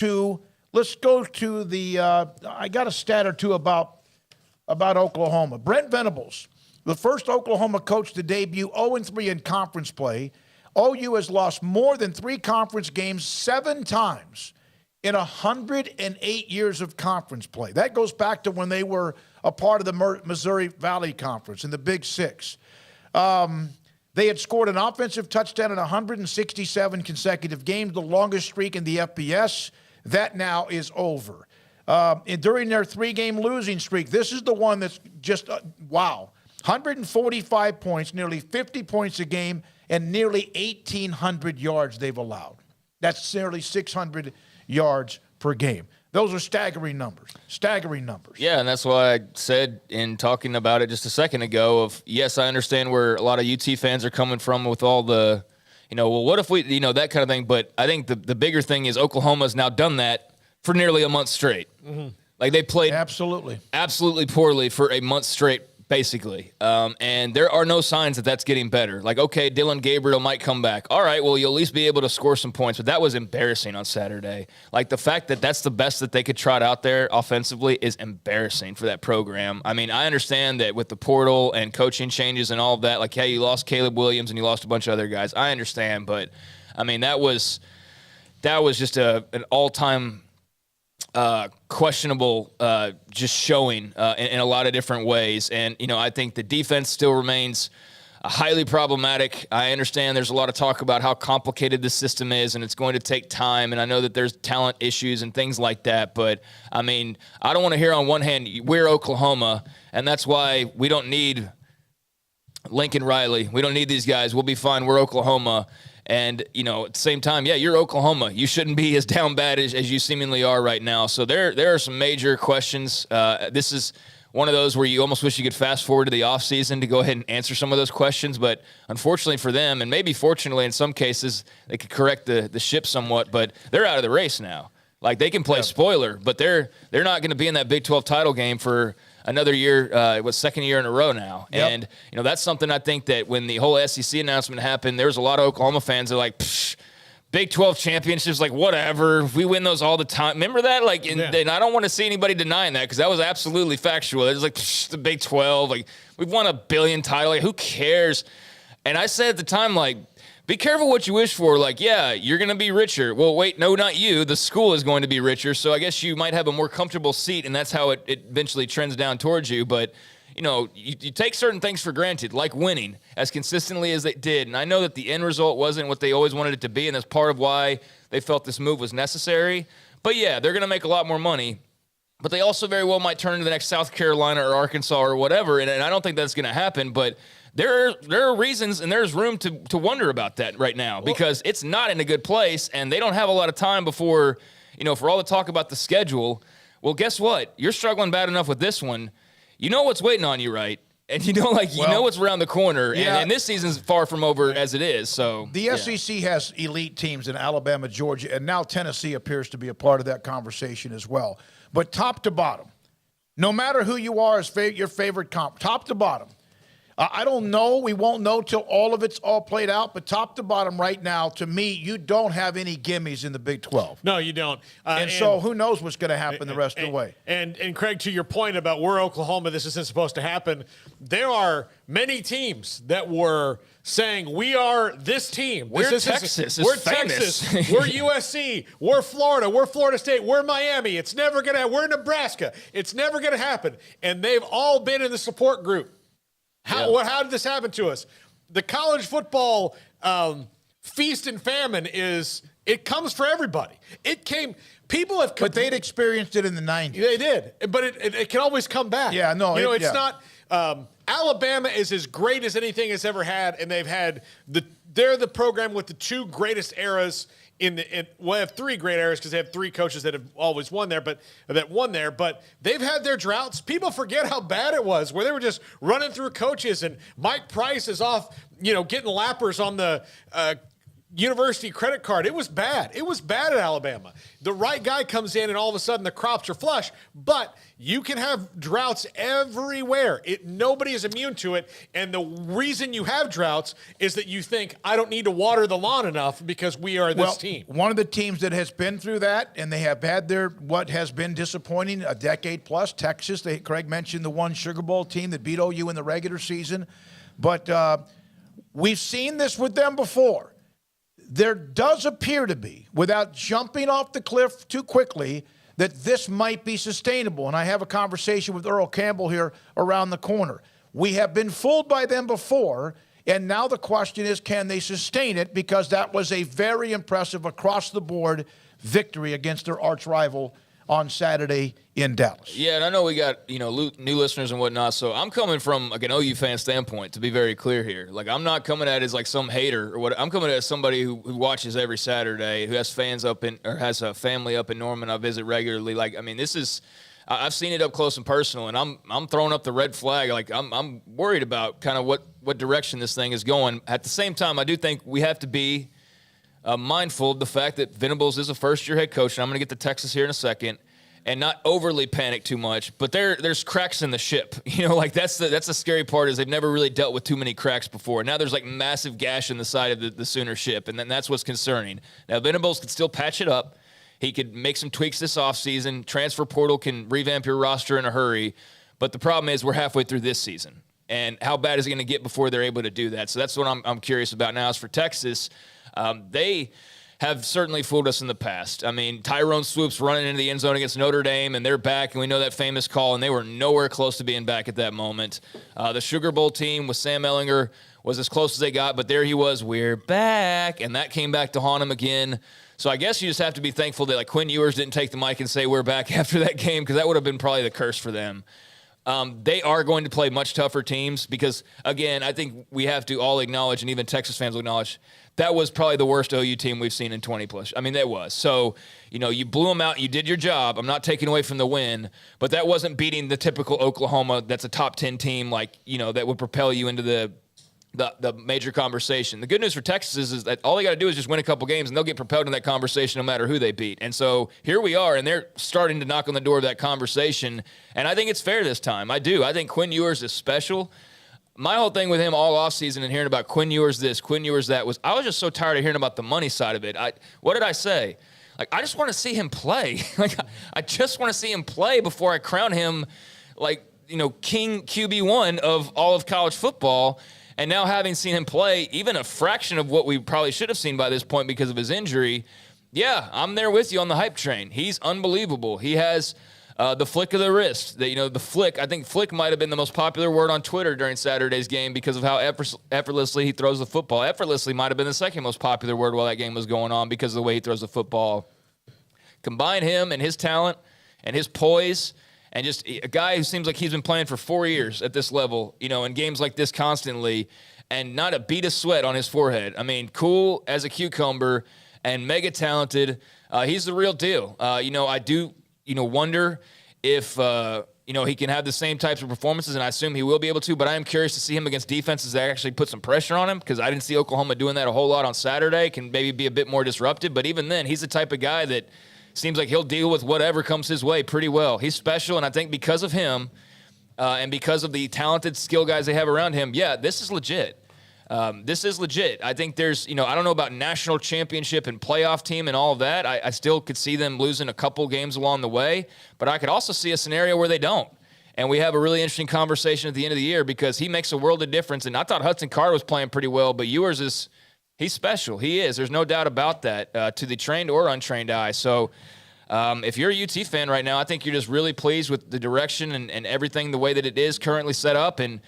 to the I got a stat or two about Oklahoma. Brent Venables, the first Oklahoma coach to debut 0-3 in conference play. OU has lost more than 3 conference games 7 times in 108 years of conference play. That goes back to when they were a part of the Missouri Valley Conference in the Big Six. They had scored an offensive touchdown in 167 consecutive games, the longest streak in the FBS. That now is over. And during their 3-game losing streak, this is the one that's just, wow. 145 points, nearly 50 points a game, and nearly 1,800 yards they've allowed. That's nearly 600 yards per game. Those are staggering numbers. Staggering numbers. Yeah, and that's why I said in talking about it just a second ago of, yes, I understand where a lot of UT fans are coming from with all the, well, what if we, that kind of thing. But I think the bigger thing is Oklahoma's now done that for nearly a month straight. Mm-hmm. Like they played absolutely poorly for a month straight, basically. And there are no signs that that's getting better. Like, okay, Dylan Gabriel might come back. All right, well, you'll at least be able to score some points. But that was embarrassing on Saturday. Like, the fact that that's the best that they could trot out there offensively is embarrassing for that program. I mean, I understand that with the portal and coaching changes and all of that, like, hey, you lost Caleb Williams and you lost a bunch of other guys. I understand. But, I mean, that was just an all-time questionable just showing in a lot of different ways. And, I think the defense still remains highly problematic. I understand there's a lot of talk about how complicated the system is and it's going to take time. And I know that there's talent issues and things like that. But, I mean, I don't want to hear on one hand, we're Oklahoma, and that's why we don't need Lincoln Riley. We don't need these guys. We'll be fine. We're Oklahoma. And, at the same time, yeah, you're Oklahoma. You shouldn't be as down bad as you seemingly are right now. So there are some major questions. This is one of those where you almost wish you could fast forward to the offseason to go ahead and answer some of those questions. But unfortunately for them, and maybe fortunately in some cases, they could correct the ship somewhat, but they're out of the race now. Like, they can play spoiler, but they're not going to be in that Big 12 title game for another year. It was second year in a row now. Yep. And, that's something I think that when the whole SEC announcement happened, there was a lot of Oklahoma fans that are like, psh, Big 12 championships, like, whatever. We win those all the time. Remember that? Like, and I don't want to see anybody denying that because that was absolutely factual. It was like, psh, the Big 12. Like, we've won a billion titles. Like, who cares? And I said at the time, like, be careful what you wish for. Like, yeah, you're going to be richer. Well, wait, no, not you. The school is going to be richer. So I guess you might have a more comfortable seat, and that's how it eventually trends down towards you. But, you take certain things for granted, like winning as consistently as they did. And I know that the end result wasn't what they always wanted it to be, and that's part of why they felt this move was necessary. But, yeah, they're going to make a lot more money. But they also very well might turn into the next South Carolina or Arkansas or whatever, and I don't think that's going to happen. But there are reasons and there's room to wonder about that right now because it's not in a good place and they don't have a lot of time before, for all the talk about the schedule. Well, guess what? You're struggling bad enough with this one. You know what's waiting on you, right? And you know what's around the corner. Yeah. And this season's far from over as it is. So the SEC has elite teams in Alabama, Georgia, and now Tennessee appears to be a part of that conversation as well. But top to bottom, no matter who you are as your favorite comp, top to bottom, I don't know. We won't know till all of it's all played out. But top to bottom right now, to me, you don't have any gimmies in the Big 12. No, you don't. And so who knows what's going to happen the rest of the way. And Craig, to your point about we're Oklahoma, this isn't supposed to happen. There are many teams that were saying we are this team. We're Texas. We're Texas. We're USC. We're Florida. We're Florida State. We're Miami. It's never going to. We're Nebraska. It's never going to happen. And they've all been in the support group. How did this happen to us? The college football feast and famine it comes for everybody. People have. But they'd experienced it in the 90s. They did, but it can always come back. Yeah, no. It's not. Alabama is as great as anything it's ever had, and they're the program with the 2 greatest eras. They have 3 great eras because they have 3 coaches that have always won there, but they've had their droughts. People forget how bad it was, where they were just running through coaches, and Mike Price is off, getting lappers on the university credit card. It was bad. It was bad at Alabama. The right guy comes in and all of a sudden the crops are flush, but you can have droughts everywhere. Nobody is immune to it. And the reason you have droughts is that you think, I don't need to water the lawn enough because we are this team. One of the teams that has been through that, and they have had what has been disappointing a decade plus, Texas. Craig mentioned the one Sugar Bowl team that beat OU in the regular season. But we've seen this with them before. There does appear to be, without jumping off the cliff too quickly, that this might be sustainable. And I have a conversation with Earl Campbell here around the corner. We have been fooled by them before, and now the question is, can they sustain it? Because that was a very impressive across-the-board victory against their arch rival on Saturday in Dallas. Yeah, and I know we got, new listeners and whatnot, so I'm coming from like an OU fan standpoint, to be very clear here. Like, I'm not coming at it as like some hater or what. I'm coming at it as somebody who watches every Saturday, who has fans has a family up in Norman I visit regularly. Like, I mean, this is I've seen it up close and personal, and I'm throwing up the red flag. Like, I'm worried about kind of what direction this thing is going. At the same time, I do think we have to be mindful of the fact that Venables is a first-year head coach, and I'm going to get to Texas here in a second, and not overly panic too much. But there's cracks in the ship. That's the scary part, is they've never really dealt with too many cracks before. Now there's like massive gash in the side of the Sooner ship, and then that's what's concerning. Now Venables could still patch it up. He could make some tweaks this offseason. Transfer portal can revamp your roster in a hurry. But the problem is we're halfway through this season. And how bad is it going to get before they're able to do that? So that's what I'm curious about now. As for Texas, they have certainly fooled us in the past. I mean, Tyrone Swoop's running into the end zone against Notre Dame, and they're back, and we know that famous call, and they were nowhere close to being back at that moment. The Sugar Bowl team with Sam Ehlinger was as close as they got, but there he was, we're back, and that came back to haunt him again. So I guess you just have to be thankful that, like, Quinn Ewers didn't take the mic and say we're back after that game, because that would have been probably the curse for them. They are going to play much tougher teams because, again, I think we have to all acknowledge, and even Texas fans will acknowledge, that was probably the worst OU team we've seen in 20+. I mean, that was. So, you blew them out. You did your job. I'm not taking away from the win, but that wasn't beating the typical Oklahoma that's a top 10 team, like, that would propel you into the major conversation. The good news for Texas is that all they got to do is just win a couple games, and they'll get propelled in that conversation no matter who they beat. And so here we are, and they're starting to knock on the door of that conversation, and I think it's fair this time. I do. I think Quinn Ewers is special. My whole thing with him all offseason and hearing about Quinn Ewers this, Quinn Ewers that, was I was just so tired of hearing about the money side of it. What did I say? Like, I just want to see him play. I just want to see him play before I crown him, king QB1 of all of college football. And now, having seen him play even a fraction of what we probably should have seen by this point because of his injury, yeah, I'm there with you on the hype train. He's unbelievable. He has the flick of the wrist. The flick. I think flick might have been the most popular word on Twitter during Saturday's game because of how effortlessly he throws the football. Effortlessly might have been the second most popular word while that game was going on because of the way he throws the football. Combine him and his talent and his poise, and just a guy who seems like he's been playing for 4 years at this level, in games like this constantly, and not a bead of sweat on his forehead. I mean, cool as a cucumber and mega talented. He's the real deal. I do, wonder if, he can have the same types of performances, and I assume he will be able to, but I am curious to see him against defenses that actually put some pressure on him, because I didn't see Oklahoma doing that a whole lot on Saturday. Can maybe be a bit more disruptive, but even then, he's the type of guy that seems like he'll deal with whatever comes his way pretty well. He's special, and I think because of him and because of the talented skill guys they have around him, yeah, this is legit. This is legit. I think there's, I don't know about national championship and playoff team and all of that. I still could see them losing a couple games along the way, but I could also see a scenario where they don't. And we have a really interesting conversation at the end of the year because he makes a world of difference. And I thought Hudson Card was playing pretty well, but Ewers is – he's special. He is. There's no doubt about that to the trained or untrained eye. So if you're a UT fan right now, I think you're just really pleased with the direction and everything the way that it is currently set up. And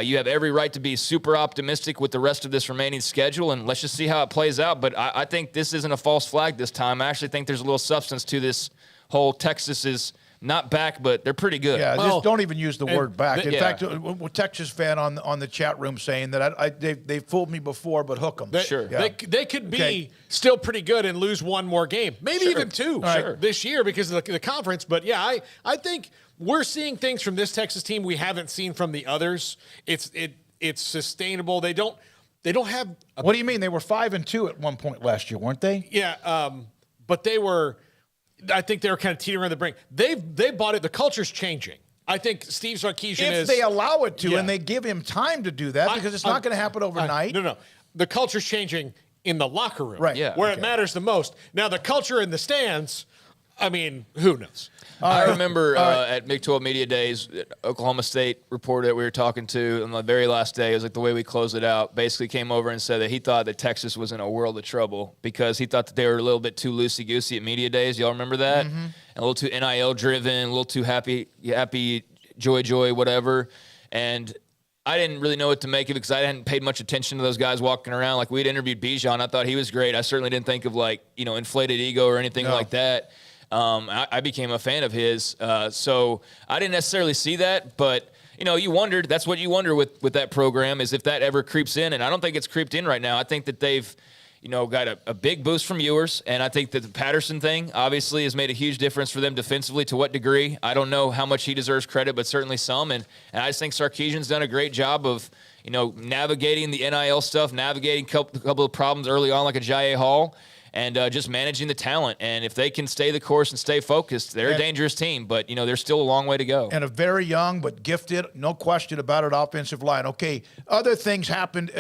you have every right to be super optimistic with the rest of this remaining schedule. And let's just see how it plays out. But I think this isn't a false flag this time. I actually think there's a little substance to this whole Texas is not back, but they're pretty good. Yeah, just don't even use the word back. In yeah. fact, a Texas fan on the chat room saying that they fooled me before, but hook them. Sure. Yeah. They could be still pretty good and lose one more game, maybe even two this year because of the conference. But yeah, I think we're seeing things from this Texas team we haven't seen from the others. It's sustainable. They don't. They don't have. What do you mean? They were 5-2 at one point last year, weren't they? Yeah, but they were. I think they were kind of teetering on the brink. They bought it. The culture's changing. I think Steve Sarkisian If they allow it to, Yeah. and they give him time to do that, because it's not going to happen overnight. No. The culture's changing in the locker room, Right. Yeah. where it matters the most. Now, the culture in the stands, I mean, who knows? I remember at Big 12 Media Days, Oklahoma State reporter that we were talking to on the very last day, it was like the way we closed it out, basically came over and said that he thought that Texas was in a world of trouble because he thought that they were a little bit too loosey-goosey at Media Days. Y'all remember that? And a little too NIL-driven, a little too happy, joy, whatever. And I didn't really know what to make of it because I hadn't paid much attention to those guys walking around. Like, we'd interviewed Bijan. I thought he was great. I certainly didn't think of, like, inflated ego or anything like that. I became a fan of his. So I didn't necessarily see that, but, you wondered. That's what you wonder with that program is if that ever creeps in. And I don't think it's creeped in right now. I think that they've, got a big boost from Ewers. And I think that the Patterson thing obviously has made a huge difference for them defensively. To what degree? I don't know how much he deserves credit, but certainly some. And I just think Sarkisian's done a great job of, navigating the NIL stuff, navigating a couple of problems early on like a Jaye Hall. And just managing the talent. And if they can stay the course and stay focused, they're a dangerous team. But, there's still a long way to go. And a very young but gifted, no question about it, offensive line. Okay, other things happened as